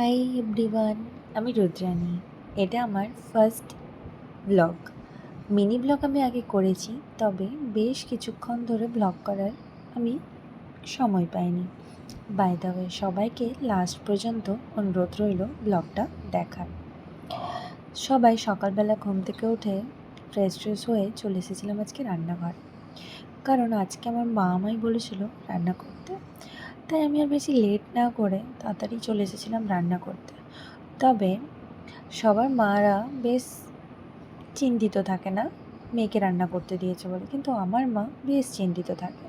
Hi everyone, আমি রুদ্রাণী। এটা আমার ফার্স্ট ব্লগ। মিনি ব্লগ আমি আগে করেছি, তবে বেশ কিছুক্ষণ ধরে ব্লগ করার আমি সময় পাইনি। বাই দ্য ওয়ে, সবাইকে লাস্ট পর্যন্ত অনুরোধ রইল ব্লগটা দেখার। সবাই সকালবেলা ঘুম থেকে উঠে ফ্রেশ হয়ে চলে এসেছিলাম আজকে রান্নাঘর, কারণ আজকে আমার মা আমায় বলেছিল রান্না করতে। তাই আমি আর বেশি লেট না করে তাড়াতাড়ি চলে এসেছিলাম রান্না করতে। তবে সবার মারা বেশ চিন্তিত থাকে না মেয়েকে রান্না করতে দিয়েছে বলে, কিন্তু আমার মা বেশ চিন্তিত থাকে,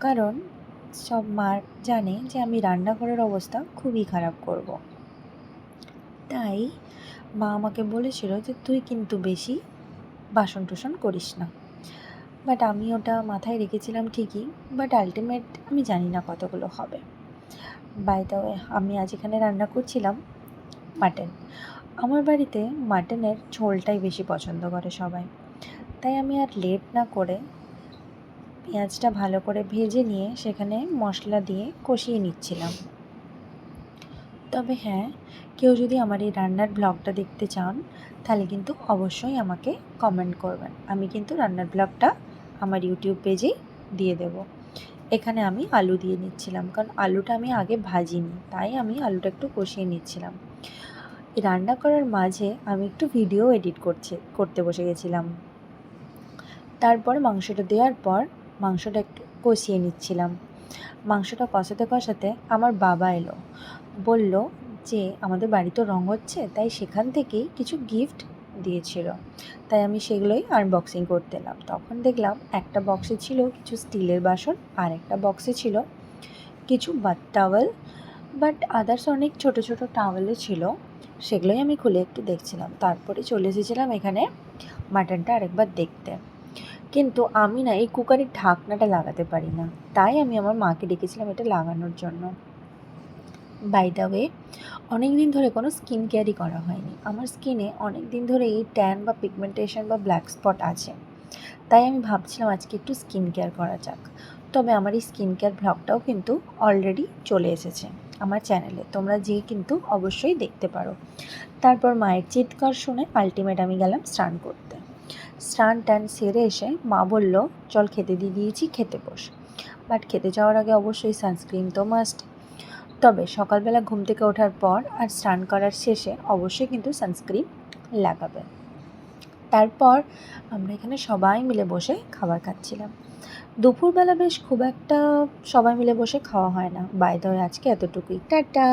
কারণ সব মা জানে যে আমি রান্নাঘরের অবস্থা খুবই খারাপ করব। তাই মা আমাকে বলেছিল যে তুই কিন্তু বেশি বাসন টাসন করিস না। বাট আমি ওটা মাথায় রেখেছিলাম ঠিকই, বাট আলটিমেট আমি জানি না কতগুলো হবে। বাই দ্য ওয়ে, আমি আজ এখানে রান্না করছিলাম মাটন। আমার বাড়িতে মাটনের ঝোলটাই বেশি পছন্দ করে সবাই, তাই আমি আর লেট না করে পেঁয়াজটা ভালো করে ভেজে নিয়ে সেখানে মশলা দিয়ে কষিয়ে নিচ্ছিলাম। তবে হ্যাঁ, কেউ যদি আমার এই রান্নার ব্লগটা দেখতে চান তাহলে কিন্তু অবশ্যই আমাকে কমেন্ট করবেন। আমি কিন্তু রান্নার ব্লগটা আমার ইউটিউব পেজেই দিয়ে দেব। এখানে আমি আলু দিয়ে নিচ্ছিলাম, কারণ আলুটা আমি আগে ভাজিনি, তাই আমি আলুটা একটু কষিয়ে নিচ্ছিলাম। রান্না করার মাঝে আমি একটু ভিডিও এডিট করতে বসে গেছিলাম। তারপর মাংসটা দেওয়ার পর মাংসটা একটু কষিয়ে নিচ্ছিলাম। মাংসটা কষাতে কষাতে আমার বাবা এলো, বলল যে আমাদের বাড়ি তো রঙ হচ্ছে, তাই সেখান থেকেই কিছু গিফট দিয়েছিল। তাই আমি সেগুলোই আনবক্সিং করতে এলাম। তখন দেখলাম একটা বক্সে ছিল কিছু স্টিলের বাসন, আর একটা বক্সে ছিল কিছু বাথ টাওয়েল, বাট আদার্স অনেক ছোট ছোট টাওয়েলও ছিল। সেগুলোই আমি খুলে একটু দেখছিলাম। তারপরে চলে এসেছিলাম এখানে মাটনটা আরেকবার দেখতে। কিন্তু আমি না এই কুকারের ঢাকনাটা লাগাতে পারি না, তাই আমি আমার মাকে ডেকেছিলাম এটা লাগানোর জন্য। বাই দ্য ওয়ে, অনেক দিন ধরে কোনো স্কিন কেয়ারই করা হয়নি। আমার স্কিনে অনেক দিন ধরে এই ট্যান বা পিগমেন্টেশন বা ব্ল্যাক স্পট আছে, তাই আমি ভাবছিলাম আজকে একটু স্কিন কেয়ার করা যাক। তবে আমার এই স্কিন কেয়ার ব্লগটাও কিন্তু অলরেডি চলে এসেছে আমার চ্যানেলে, তোমরা যেয়ে কিন্তু অবশ্যই দেখতে পারো। তারপর মায়ের চিৎকার শুনে আলটিমেট আমি গেলাম স্নান করতে। স্নান টান সেরে এসে মা বলল চল খেতে দিয়ে দিয়েছি, খেতে বস। বাট খেতে যাওয়ার আগে অবশ্যই সানস্ক্রিন তো মাস্ট। তবে সকালবেলা ঘুম থেকে ওঠার পর আর স্নান করার শেষে অবশ্যই কিন্তু সানস্ক্রিন লাগাবে। তারপর আমরা এখানে সবাই মিলে বসে খাবার খাচ্ছিলাম। দুপুরবেলা বেশ খুব একটা সবাই মিলে বসে খাওয়া হয় না। বাই দ্য ওয়ে, আজকে এতটুকুই, টাটা।